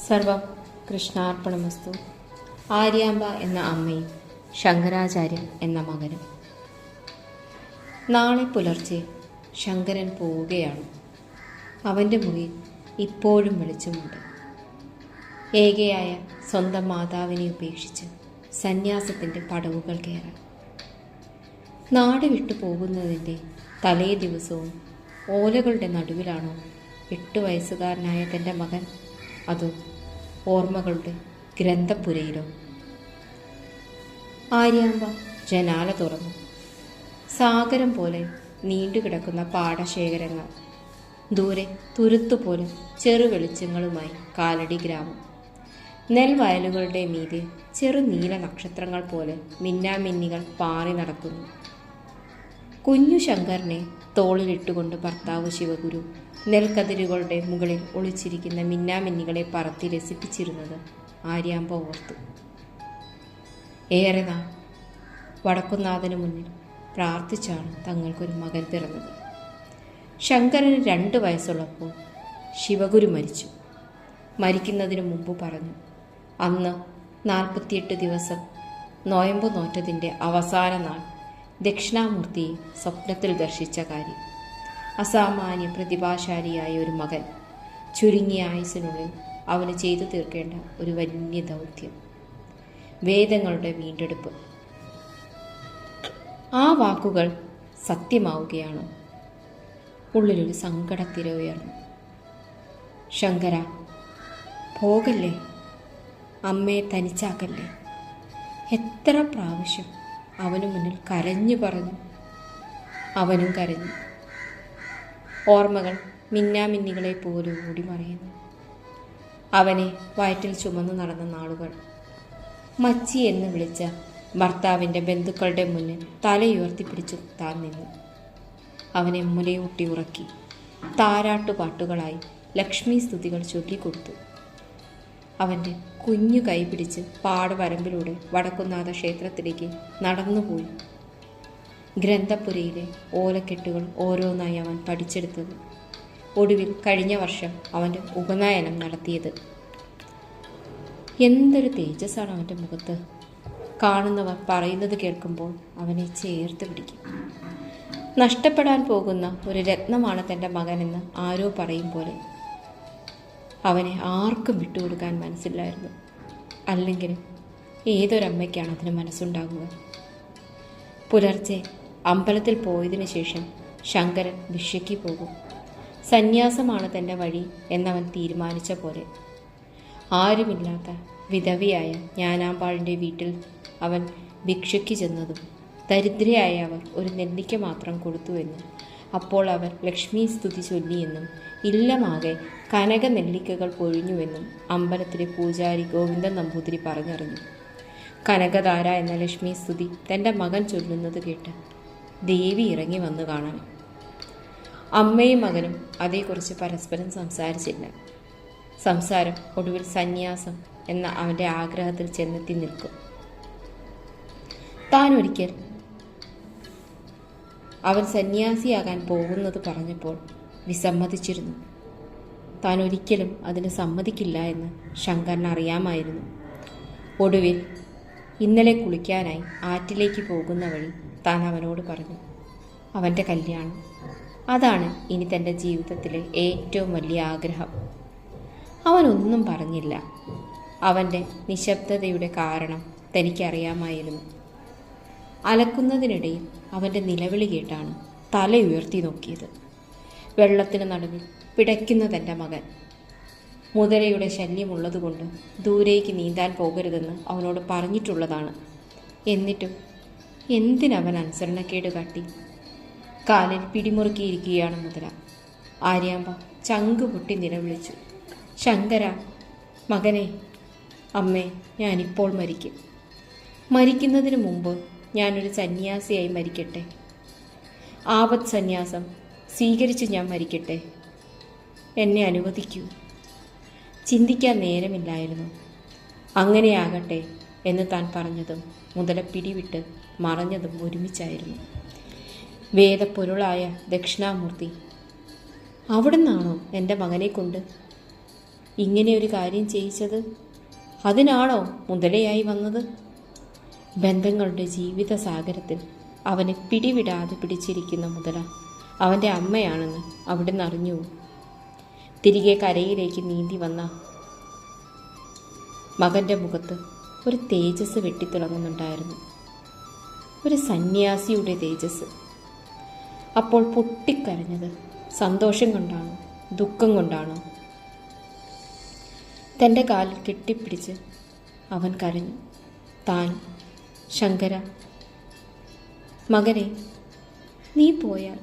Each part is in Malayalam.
സർവം കൃഷ്ണാർപ്പണമസ്തു. ആര്യാമ്പ എന്ന അമ്മയും ശങ്കരാചാര്യൻ എന്ന മകനും. നാളെ പുലർച്ചെ ശങ്കരൻ പോവുകയാണ്. അവൻ്റെ മുറിയിൽ ഇപ്പോഴും വെളിച്ചമുണ്ട്. ഏകയായ സ്വന്തം മാതാവിനെ ഉപേക്ഷിച്ച് സന്യാസത്തിൻ്റെ പടവുകൾ കയറാൻ. നാട് വിട്ടു പോകുന്നതിൻ്റെ തലേ ദിവസവും ഓലകളുടെ നടുവിലാണോ 8 വയസ്സുകാരനായ തൻ്റെ മകൻ? അതോ ഓർമ്മകളുടെ ഗ്രന്ഥപ്പുരയിലോ? ആര്യാമ്പ ജനാല തുറന്നു. സാഗരം പോലെ നീണ്ടുകിടക്കുന്ന പാടശേഖരങ്ങൾ, ദൂരെ തുരുത്തുപോലെ ചെറുവെളിച്ചങ്ങളുമായി കാലടി ഗ്രാമം, നെൽവയലുകളുടെ മീതെ ചെറു നീല നക്ഷത്രങ്ങൾ പോലെ മിന്നാമിന്നികൾ പാറി നടക്കുന്നു. കുഞ്ഞു ശങ്കരനെ തോളിലിട്ടുകൊണ്ട് ഭർത്താവ് ശിവഗുരു നെൽക്കതിരുകളുടെ മുകളിൽ ഒളിച്ചിരിക്കുന്ന മിന്നാമിന്നികളെ പറത്തി രസിപ്പിച്ചിരുന്നത് ആര്യാമ്പ ഓർത്തു. ഏറെ നാൾ വടക്കുന്നാഥന് മുന്നിൽ പ്രാർത്ഥിച്ചാണ് തങ്ങൾക്കൊരു മകൻ പിറന്നത്. ശങ്കരന് 2 വയസ്സുള്ളപ്പോൾ ശിവഗുരു മരിച്ചു. മരിക്കുന്നതിനു മുമ്പ് പറഞ്ഞു, അന്ന് 48 ദിവസം നോയമ്പ് നോറ്റതിൻ്റെ അവസാന നാൾ ദക്ഷിണാമൂർത്തിയെ സ്വപ്നത്തിൽ ദർശിച്ച കാര്യം. അസാമാന്യ പ്രതിഭാശാലിയായ ഒരു മകൻ, ചുരുങ്ങിയ ആയുസിനുള്ളിൽ അവന് ചെയ്തു തീർക്കേണ്ട ഒരു വലിയ ദൗത്യം, വേദങ്ങളുടെ വീണ്ടെടുപ്പ്. ആ വാക്കുകൾ സത്യമാവുകയാണോ? ഉള്ളിലൊരു സങ്കടത്തിര ഉയർന്നു. ശങ്കര, പോകല്ലേ, അമ്മയെ തനിച്ചാക്കല്ലേ. എത്ര പ്രാവശ്യം അവനു മുന്നിൽ കരഞ്ഞു പറഞ്ഞു. അവനും കരഞ്ഞു. ഓർമ്മകൾ മിന്നാമിന്നികളെ പോലെ ഓടിമറിയുന്നു. അവനെ വയറ്റിൽ ചുമന്നു നടന്ന നാളുകൾ. മച്ചി എന്ന് വിളിച്ച ഭർത്താവിൻ്റെ ബന്ധുക്കളുടെ മുന്നിൽ തലയുയർത്തിപ്പിടിച്ചു താൻ നിന്നു. അവനെ മുലയൂട്ടി ഉറക്കി താരാട്ടുപാട്ടുകളായി ലക്ഷ്മി സ്തുതികൾ ചൊല്ലിക്കൊടുത്തു. അവൻ്റെ കുഞ്ഞു കൈ പിടിച്ച് പാടവരമ്പിലൂടെ വടക്കുന്നാഥ ക്ഷേത്രത്തിലേക്ക് നടന്നുപോയി. ഗ്രന്ഥപ്പുരയിലെ ഓലക്കെട്ടുകൾ ഓരോന്നായി അവൻ പഠിച്ചെടുത്തത്. ഒടുവിൽ കഴിഞ്ഞ വർഷം അവൻ്റെ ഉപനയനം നടത്തിയത്. എന്തൊരു തേജസ്സാണ് അവൻ്റെ മുഖത്ത്! കാണുന്നവർ പറയുന്നത് കേൾക്കുമ്പോൾ അവനെ ചേർത്ത് പിടിക്കും. നഷ്ടപ്പെടാൻ പോകുന്ന ഒരു രത്നമാണ് തൻ്റെ മകനെന്ന് ആരോ പറയും പോലെ. അവനെ ആർക്കും വിട്ടുകൊടുക്കാൻ മനസ്സില്ലായിരുന്നു. അല്ലെങ്കിൽ ഏതൊരമ്മയ്ക്കാണ് അതിന് മനസ്സുണ്ടാകുക? പുലർച്ചെ അമ്പലത്തിൽ പോയതിനു ശേഷം ശങ്കരൻ ഭിക്ഷയ്ക്ക് പോകും. സന്യാസമാണ് തൻ്റെ വഴി എന്നവൻ തീരുമാനിച്ച പോലെ. ആരുമില്ലാത്ത വിധവയായ ജ്ഞാനാമ്പാളിൻ്റെ വീട്ടിൽ അവൻ ഭിക്ഷയ്ക്ക് ചെന്നതും ദരിദ്രയായ അവർ ഒരു നെല്ലിക്ക മാത്രം കൊടുത്തുവെന്നും അപ്പോൾ അവർ ലക്ഷ്മി സ്തുതി ചൊല്ലിയെന്നും ഇല്ലമാകെ കനക നെല്ലിക്കകൾ പൊഴിഞ്ഞുവെന്നും അമ്പലത്തിലെ പൂജാരി ഗോവിന്ദൻ നമ്പൂതിരി പറഞ്ഞറിഞ്ഞു. കനകധാര എന്ന ലക്ഷ്മി സ്തുതി തൻ്റെ മകൻ ചൊല്ലുന്നത് കേട്ട് ദേവി ഇറങ്ങി വന്നു കാണാൻ. അമ്മയും മകനും അതേക്കുറിച്ച് പരസ്പരം സംസാരിച്ചില്ല. സംസാരം ഒടുവിൽ സന്യാസം എന്ന അവൻ്റെ ആഗ്രഹത്തിൽ ചെന്നെത്തി നിൽക്കും. താൻ ഒരിക്കൽ അവൻ സന്യാസിയാകാൻ പോകുന്നത് പറഞ്ഞപ്പോൾ വിസമ്മതിച്ചിരുന്നു. താൻ ഒരിക്കലും അതിന് സമ്മതിക്കില്ല എന്ന് ശങ്കരന് അറിയാമായിരുന്നു. ഒടുവിൽ ഇന്നലെ കുളിക്കാനായി ആറ്റിലേക്ക് പോകുന്ന വഴി താൻ അവനോട് പറഞ്ഞു, അവൻ്റെ കല്യാണം, അതാണ് ഇനി തൻ്റെ ജീവിതത്തിലെ ഏറ്റവും വലിയ ആഗ്രഹം. അവനൊന്നും പറഞ്ഞില്ല. അവൻ്റെ നിശബ്ദതയുടെ കാരണം തനിക്കറിയാമായിരുന്നു. അലക്കുന്നതിനിടയിൽ അവൻ്റെ നിലവിളി കേട്ടാണ് തല ഉയർത്തി നോക്കിയത്. വെള്ളത്തിന് നടുവിൽ പിടയ്ക്കുന്ന തൻ്റെ മകൻ. മുതലയുടെ ശല്യമുള്ളതുകൊണ്ട് ദൂരേക്ക് നീന്താൻ പോകരുതെന്ന് അവനോട് പറഞ്ഞിട്ടുള്ളതാണ്. എന്നിട്ടും എന്തിനവൻ അനുസരണക്കേട് കാട്ടി? കാലിൽ പിടിമുറുക്കിയിരിക്കുകയാണ് മുതല. ആര്യാമ്പ ചങ്ക് പൊട്ടി നിലവിളിച്ചു, ശങ്കര, മകനെ, അമ്മേ, ഞാനിപ്പോൾ മരിക്കും. മരിക്കുന്നതിന് മുമ്പ് ഞാനൊരു സന്യാസിയായി മരിക്കട്ടെ. ആപത് സന്യാസം സ്വീകരിച്ച് ഞാൻ മരിക്കട്ടെ. എന്നെ അനുവദിക്കൂ. ചിന്തിക്കാൻ നേരമില്ലായിരുന്നു. അങ്ങനെയാകട്ടെ എന്ന് താൻ പറഞ്ഞതും മുതല പിടിവിട്ട് മറഞ്ഞതും ഒരുമിച്ചായിരുന്നു. വേദപ്പൊരുളായ ദക്ഷിണാമൂർത്തി, അവിടുന്നാണോ എൻ്റെ മകനെ കൊണ്ട്? ഇങ്ങനെ ഒരു കാര്യം ചെയ്യിച്ചത്? അതിനാണോ മുതലയായി വന്നത്? ബന്ധങ്ങളുടെ ജീവിത സാഗരത്തിൽ അവനെ പിടിവിടാതെ പിടിച്ചിരിക്കുന്ന മുതല അവൻ്റെ അമ്മയാണെന്ന് അവിടുന്ന് അറിഞ്ഞു. തിരികെ കരയിലേക്ക് നീന്തി വന്ന മകൻ്റെ മുഖത്ത് ഒരു തേജസ് വെട്ടിത്തിളങ്ങുന്നുണ്ടായിരുന്നു. ഒരു സന്യാസിയുടെ തേജസ്. അപ്പോൾ പൊട്ടിക്കരഞ്ഞത് സന്തോഷം കൊണ്ടാണോ ദുഃഖം കൊണ്ടാണോ? തൻ്റെ കാലിൽ കെട്ടിപ്പിടിച്ച് അവൻ കരഞ്ഞു. താൻ, ശങ്കര, മകനെ, നീ പോയാൽ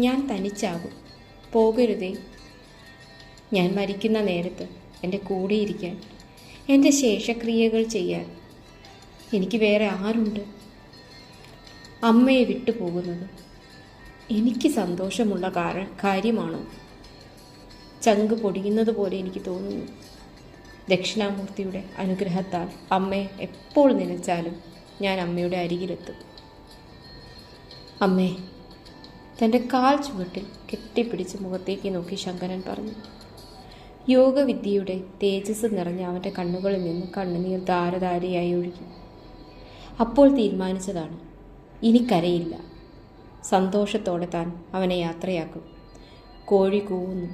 ഞാൻ തനിച്ചാകും. പോകരുതേ. ഞാൻ മരിക്കുന്ന നേരത്ത് എൻ്റെ കൂടെ ഇരിക്കാൻ, എൻ്റെ ശേഷക്രിയകൾ ചെയ്യാൻ എനിക്ക് വേറെ ആരുണ്ട്? അമ്മയെ വിട്ടുപോകുന്നത് എനിക്ക് സന്തോഷമുള്ള കാര്യമാണോ? ചങ്ക് പൊടിയുന്നത് പോലെ എനിക്ക് തോന്നുന്നു. ദക്ഷിണാമൂർത്തിയുടെ അനുഗ്രഹത്താൽ അമ്മയെ എപ്പോൾ നനച്ചാലും ഞാൻ അമ്മയുടെ അരികിലെത്തും. അമ്മേ, തൻ്റെ കാൽ ചുവട്ടിൽ കെട്ടിപ്പിടിച്ച് മുഖത്തേക്ക് നോക്കി ശങ്കരൻ പറഞ്ഞു. യോഗവിദ്യയുടെ തേജസ് നിറഞ്ഞ അവൻ്റെ കണ്ണുകളിൽ നിന്ന് കണ്ണുനീർ ധാരധാരയായി ഒഴുകി. അപ്പോൾ തീരുമാനിച്ചതാണ്, ഇനി കരയില്ല. സന്തോഷത്തോടെ താൻ അവനെ യാത്രയാക്കും. കോഴി കൂവുന്നു.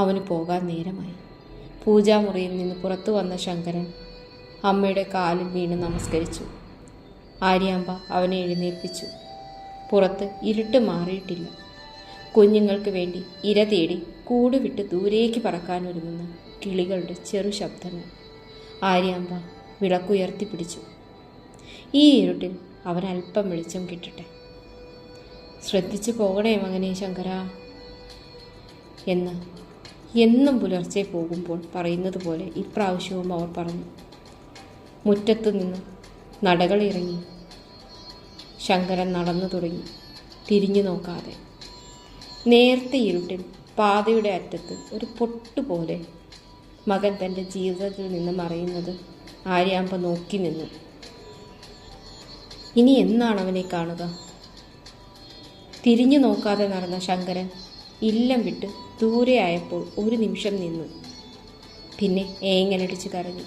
അവന് പോകാൻ നേരമായി. പൂജാമുറിയിൽ നിന്ന് പുറത്തു വന്ന ശങ്കരൻ അമ്മയുടെ കാലിൽ വീണ് നമസ്കരിച്ചു. ആര്യാമ്പ അവനെ എഴുന്നേൽപ്പിച്ചു. പുറത്ത് ഇരുട്ട് മാറിയിട്ടില്ല. കുഞ്ഞുങ്ങൾക്ക് വേണ്ടി ഇര തേടി കൂട് വിട്ട് ദൂരേക്ക് പറക്കാനൊരുങ്ങുന്ന കിളികളുടെ ചെറു ശബ്ദങ്ങൾ. ആര്യാമ്പ വിളക്കുയർത്തിപ്പിടിച്ചു. ഈ ഇരുട്ടിൽ അവനല്പം വെളിച്ചം കിട്ടട്ടെ. ശ്രദ്ധിച്ചു പോകണേ മകനെ ശങ്കര എന്ന് എന്നും പുലർച്ചെ പോകുമ്പോൾ പറയുന്നത് പോലെ ഇപ്രാവശ്യവും അവർ പറഞ്ഞു. മുറ്റത്തു നിന്ന് നടകളിറങ്ങി ശങ്കരൻ നടന്നു തുടങ്ങി, തിരിഞ്ഞു നോക്കാതെ. നേരത്തെ ഇരുട്ടിൽ പാതയുടെ അറ്റത്ത് ഒരു പൊട്ടുപോലെ മകൻ തൻ്റെ ജീവിതത്തിൽ നിന്ന് മറയുന്നത് ആര്യാമ്പ നോക്കി നിന്നു. ഇനി എന്നാണ് അവനെ കാണുക? തിരിഞ്ഞു നോക്കാതെ നടന്ന ശങ്കരൻ ഇല്ലം വിട്ട് ദൂരെയായപ്പോൾ ഒരു നിമിഷം നിന്നു. പിന്നെ ഏങ്ങലടിച്ച് കരഞ്ഞു.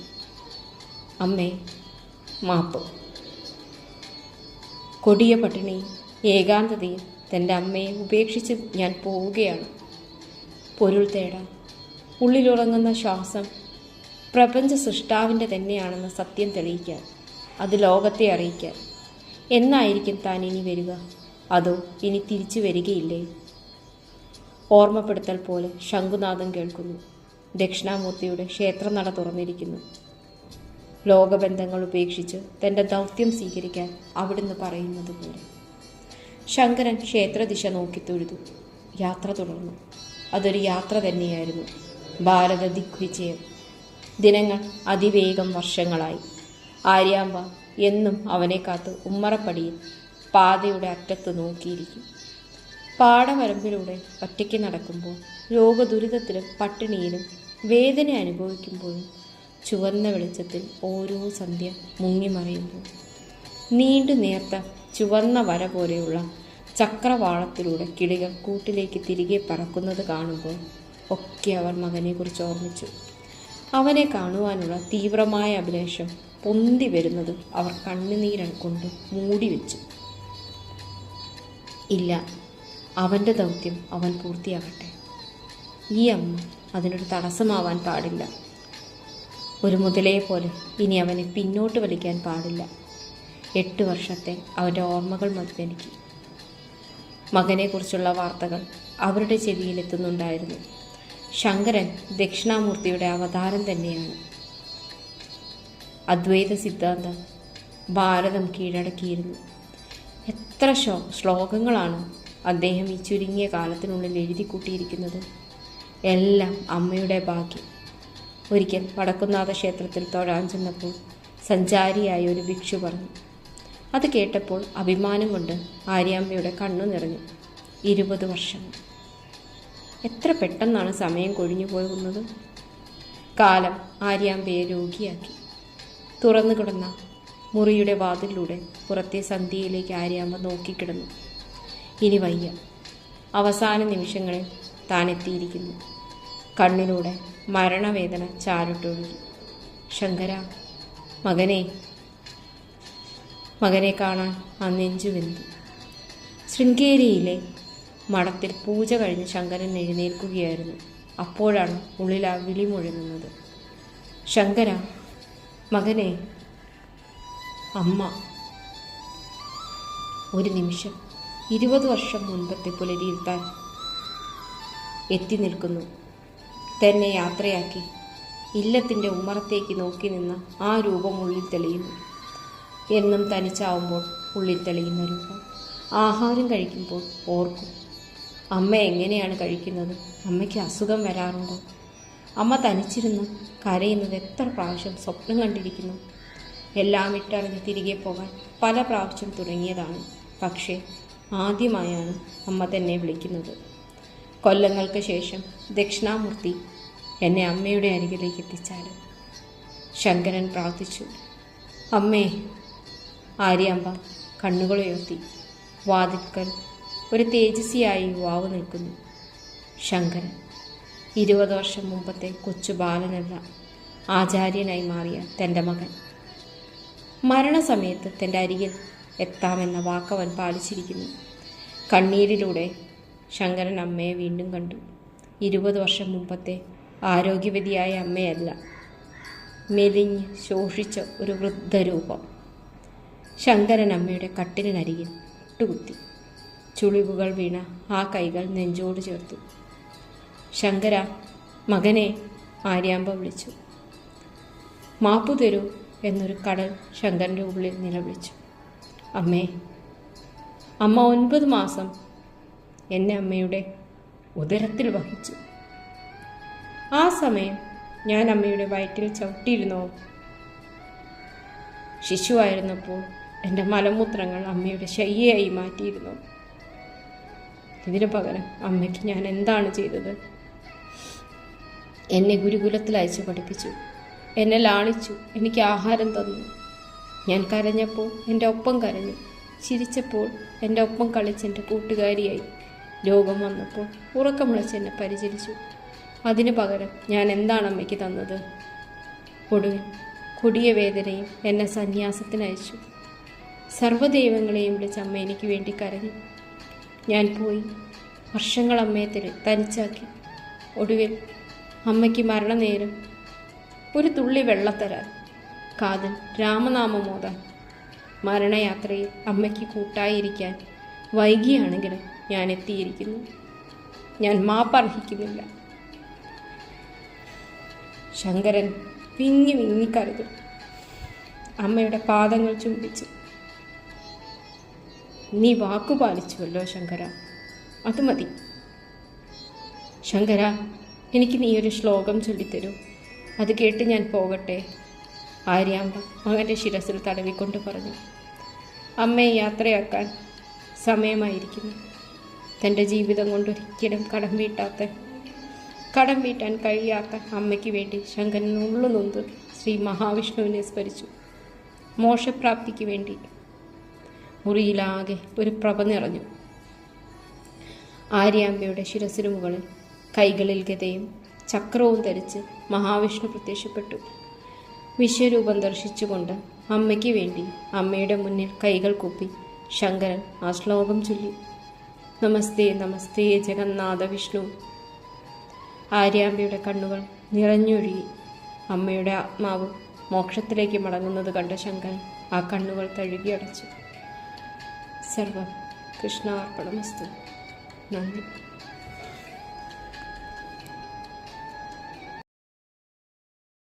അമ്മേ, മാപ്പ്. കൊടിയ പട്ടിണിയും ഏകാന്തതയും തൻ്റെ അമ്മയെ ഉപേക്ഷിച്ച് ഞാൻ പോവുകയാണ്. പൊരുൾ തേടാൻ, ഉള്ളിലുറങ്ങുന്ന ശ്വാസം പ്രപഞ്ച സൃഷ്ടാവിൻ്റെ തന്നെയാണെന്ന സത്യം തെളിയിക്കാൻ, അത് ലോകത്തെ അറിയിക്കാൻ. എന്നായിരിക്കും താൻ ഇനി വരിക? അതോ ഇനി തിരിച്ചു വരികയില്ലേ? ഓർമ്മപ്പെടുത്തൽ പോലെ ശംഖുനാഥം കേൾക്കുന്നു. ദക്ഷിണാമൂർത്തിയുടെ ക്ഷേത്രനട തുറന്നിരിക്കുന്നു. ലോകബന്ധങ്ങൾ ഉപേക്ഷിച്ച് തൻ്റെ ദൗത്യം സ്വീകരിക്കാൻ അവിടുന്ന് പറയുന്നത് പോലെ. ശങ്കരൻ ക്ഷേത്രദിശ നോക്കി തൊഴുതു. യാത്ര തുടർന്നു. അതൊരു യാത്ര തന്നെയായിരുന്നു. ഭാരത ദിഗ്വിജയം. ദിനങ്ങൾ അതിവേഗം വർഷങ്ങളായി. ആര്യാമ്പ എന്നും അവനെ കാത്ത് ഉമ്മറപ്പടിയിൽ പാതയുടെ അറ്റത്ത് നോക്കിയിരിക്കും. പാടവരമ്പിലൂടെ ഒറ്റയ്ക്ക് നടക്കുമ്പോൾ, രോഗദുരിതത്തിലും പട്ടിണിയിലും വേദന അനുഭവിക്കുമ്പോഴും, ചുവന്ന വെളിച്ചത്തിൽ ഓരോ സന്ധ്യ മുങ്ങിമറയുമ്പോൾ, നീണ്ടു നേർത്ത ചുവന്ന വര പോലെയുള്ള ചക്രവാളത്തിലൂടെ കിളികൾ കൂട്ടിലേക്ക് തിരികെ പറക്കുന്നത് കാണുമ്പോൾ ഒക്കെ അവർ മകനെക്കുറിച്ച് ഓർമ്മിച്ചു. അവനെ കാണുവാനുള്ള തീവ്രമായ അഭിലാഷം പൊന്തി വരുന്നത് അവർ കണ്ണുനീരൻ കൊണ്ട് മൂടിവെച്ചു. ഇല്ല, അവൻ്റെ ദൗത്യം അവൻ പൂർത്തിയാകട്ടെ. ഈ അമ്മ അതിനൊരു തടസ്സമാവാൻ പാടില്ല. ഒരു മുതലയെ പോലെ ഇനി അവനെ പിന്നോട്ട് വലിക്കാൻ പാടില്ല. 8 വർഷത്തെ അവൻ്റെ ഓർമ്മകൾ മതി എനിക്ക്. മകനെക്കുറിച്ചുള്ള വാർത്തകൾ അവരുടെ ചെവിയിലെത്തുന്നുണ്ടായിരുന്നു. ശങ്കരൻ ദക്ഷിണാമൂർത്തിയുടെ അവതാരം തന്നെയാണ്. അദ്വൈത സിദ്ധാന്തം ഭാരതം കീഴടക്കിയിരുന്നു. എത്ര ശ്ലോകങ്ങളാണ് അദ്ദേഹം ഈ ചുരുങ്ങിയ കാലത്തിനുള്ളിൽ എഴുതി കൂട്ടിയിരിക്കുന്നത്. എല്ലാം അമ്മയുടെ ഭാഗ്യം. ഒരിക്കൽ വടക്കുംനാഥ ക്ഷേത്രത്തിൽ തൊഴാൻ ചെന്നപ്പോൾ സഞ്ചാരിയായ ഒരു ഭിക്ഷു പറഞ്ഞു. അത് കേട്ടപ്പോൾ അഭിമാനം കൊണ്ട് ആര്യാമ്പയുടെ കണ്ണു നിറഞ്ഞു. 20 വർഷം. എത്ര പെട്ടെന്നാണ് സമയം കൊഴിഞ്ഞു പോകുന്നത്. കാലം ആര്യാമ്പയെ രോഗിയാക്കി. തുറന്നു കിടന്ന മുറിയുടെ വാതിലിലൂടെ പുറത്തെ സന്ധ്യയിലേക്ക് ആര്യാമ്പ നോക്കിക്കിടന്നു. ഇനി വയ്യ. അവസാന നിമിഷങ്ങളിൽ താൻ എത്തിയിരിക്കുന്നു. കണ്ണിലൂടെ മരണവേദന ചാരുട്ടൊഴുകി. ശങ്കര, മകനെ മകനെ കാണാൻ ആ നെഞ്ചുവെന്തു. ശൃംഗേരിയിലെ മഠത്തിൽ പൂജ കഴിഞ്ഞ് ശങ്കരൻ എഴുന്നേൽക്കുകയായിരുന്നു. അപ്പോഴാണ് ഉള്ളിൽ ആ വിളി മുഴങ്ങുന്നത്. ശങ്കര, മകനെ. അമ്മ. ഒരു നിമിഷം 20 വർഷം മുൻപത്തെ പുലരിയിൽ താൻ എത്തി നിൽക്കുന്നു. തന്നെ യാത്രയാക്കി ഇല്ലത്തിൻ്റെ ഉമ്മറത്തേക്ക് നോക്കി നിന്ന ആ രൂപം ഉള്ളിൽ തെളിയുന്നു. എന്നും തനിച്ചാവുമ്പോൾ ഉള്ളിൽ തെളിയുന്ന രൂപം. ആഹാരം കഴിക്കുമ്പോൾ ഓർക്കും, അമ്മ എങ്ങനെയാണ് കഴിക്കുന്നത്? അമ്മയ്ക്ക് അസുഖം വരാറുണ്ടോ? അമ്മ തനിച്ചിരുന്ന് കരയുന്നത് എത്ര പ്രാവശ്യം സ്വപ്നം കണ്ടിരിക്കുന്നു. എല്ലാം ഇട്ടറിഞ്ഞ് തിരികെ പോകാൻ പല പ്രാവശ്യം തുടങ്ങിയതാണ്. പക്ഷേ ആദ്യമായാണ് അമ്മ തന്നെ വിളിക്കുന്നത്. കൊല്ലങ്ങൾക്ക് ശേഷം ദക്ഷിണാമൂർത്തി എന്നെ അമ്മയുടെ അരികിലേക്ക് എത്തിച്ചാലും. ശങ്കരൻ പ്രാർത്ഥിച്ചു. അമ്മേ. ആര്യാമ്പ കണ്ണുകളുയർത്തി. വാതിൽക്കൽ ഒരു തേജസ്വിയായ യുവാവ് നിൽക്കുന്നു. ശങ്കരൻ. 20 വർഷം മുമ്പത്തെ കൊച്ചു ബാലനല്ല, ആചാര്യനായി മാറിയ തൻ്റെ മകൻ. മരണസമയത്ത് തൻ്റെ അരികിൽ എത്താമെന്ന വാക്കവൻ പാലിച്ചിരിക്കുന്നു. കണ്ണീരിലൂടെ ശങ്കരൻ അമ്മയെ വീണ്ടും കണ്ടു. 20 വർഷം മുമ്പത്തെ ആരോഗ്യവതിയായ അമ്മയല്ല, മെലിഞ്ഞ് ശോഷിച്ച ഒരു വൃദ്ധരൂപം. ശങ്കരൻ അമ്മയുടെ കട്ടിലിനരികിൽ മുട്ടുകുത്തി. ചുളിവുകൾ വീണ ആ കൈകൾ നെഞ്ചോട് ചേർത്തു. ശങ്കര, മകനെ, ആര്യാമ്പ വിളിച്ചു. മാപ്പു തരൂ എന്നൊരു കടൽ ശങ്കരൻ്റെ ഉള്ളിൽ നിലവിളിച്ചു. അമ്മേ. അമ്മ 9 മാസം എന്നെ അമ്മയുടെ ഉദരത്തിൽ വഹിച്ചു. ആ സമയം ഞാൻ അമ്മയുടെ വയറ്റിൽ ചവിട്ടിയിരുന്നോ? ശിശുവായിരുന്നപ്പോൾ എൻ്റെ മലമൂത്രങ്ങൾ അമ്മയുടെ ശയ്യയായി മാറ്റിയിരുന്നു. ഇതിനു പകരം അമ്മയ്ക്ക് ഞാൻ എന്താണ് ചെയ്തത്? എന്നെ ഗുരുകുലത്തിൽ അയച്ചു പഠിപ്പിച്ചു, എന്നെ ലാളിച്ചു, എനിക്ക് ആഹാരം തന്നു. ഞാൻ കരഞ്ഞപ്പോൾ എൻ്റെ ഒപ്പം കരഞ്ഞു, ചിരിച്ചപ്പോൾ എൻ്റെ ഒപ്പം കളിച്ച് എൻ്റെ കൂട്ടുകാരിയായി. രോഗം വന്നപ്പോൾ ഉറക്കമുളച്ച് എന്നെ പരിചരിച്ചു. അതിനു പകരം ഞാൻ എന്താണ് അമ്മയ്ക്ക് തന്നത്? ഒടുവിൽ കൊടിയ വേദനയും എന്നെ സന്യാസത്തിനയച്ചു. സർവ്വദൈവങ്ങളെയും വിളിച്ച് അമ്മ എനിക്ക് വേണ്ടി കരഞ്ഞു. ഞാൻ പോയി വർഷങ്ങൾ അമ്മയെ തനിച്ചാക്കി. ഒടുവിൽ അമ്മയ്ക്ക് മരണനേരം ഒരു തുള്ളി വെള്ളത്തരാൻ, കാതിൽ രാമനാമമോതാൻ, മരണയാത്രയിൽ അമ്മയ്ക്ക് കൂട്ടായിരിക്കാൻ വൈകിയാണെങ്കിലും ഞാൻ എത്തിയിരിക്കുന്നു. ഞാൻ മാപ്പർഹിക്കുന്നില്ല. ശങ്കരൻ വിങ്ങി വിങ്ങിക്കരുതു. അമ്മയുടെ പാദങ്ങൾ ചുംബിച്ചു. നീ വാക്കു പാലിച്ചുവല്ലോ ശങ്കര, അത് മതി. ശങ്കര, എനിക്ക് നീ ഒരു ശ്ലോകം ചൊല്ലിത്തരൂ, അത് കേട്ട് ഞാൻ പോകട്ടെ. ആര്യാമ്പ മകൻ്റെ ശിരസിൽ തടവിക്കൊണ്ട് പറഞ്ഞു. അമ്മയെ യാത്രയാക്കാൻ സമയമായിരിക്കുന്നു. തൻ്റെ ജീവിതം കൊണ്ടൊരിക്കലും കടം വീട്ടാൻ കഴിയാത്ത അമ്മയ്ക്ക് വേണ്ടി ശങ്കരൻ ഉള്ളുനൊന്ത് ശ്രീ മഹാവിഷ്ണുവിനെ സ്മരിച്ചു. മോക്ഷപ്രാപ്തിക്ക് വേണ്ടി മുറിയിലാകെ ഒരു പ്രഭ നിറഞ്ഞു. ആര്യാമ്പയുടെ ശിരസിനു മുകളിൽ കൈകളിൽ ഗദയും ചക്രവും ധരിച്ച് മഹാവിഷ്ണു പ്രത്യക്ഷപ്പെട്ടു. വിശ്വരൂപം ദർശിച്ചുകൊണ്ട് അമ്മയ്ക്ക് വേണ്ടി അമ്മയുടെ മുന്നിൽ കൈകൾ കൂപ്പി ശങ്കരൻ ആ ശ്ലോകം ചൊല്ലി. നമസ്തേ നമസ്തേ ജഗന്നാഥ വിഷ്ണു. ആര്യാമ്പയുടെ കണ്ണുകൾ നിറഞ്ഞൊഴുകി. അമ്മയുടെ ആത്മാവ് മോക്ഷത്തിലേക്ക് മടങ്ങുന്നത് കണ്ട ശങ്കരൻ ആ കണ്ണുകൾ തഴുകിയടച്ചു. സർവം കൃഷ്ണാർപ്പണമസ്തു. നന്ദി.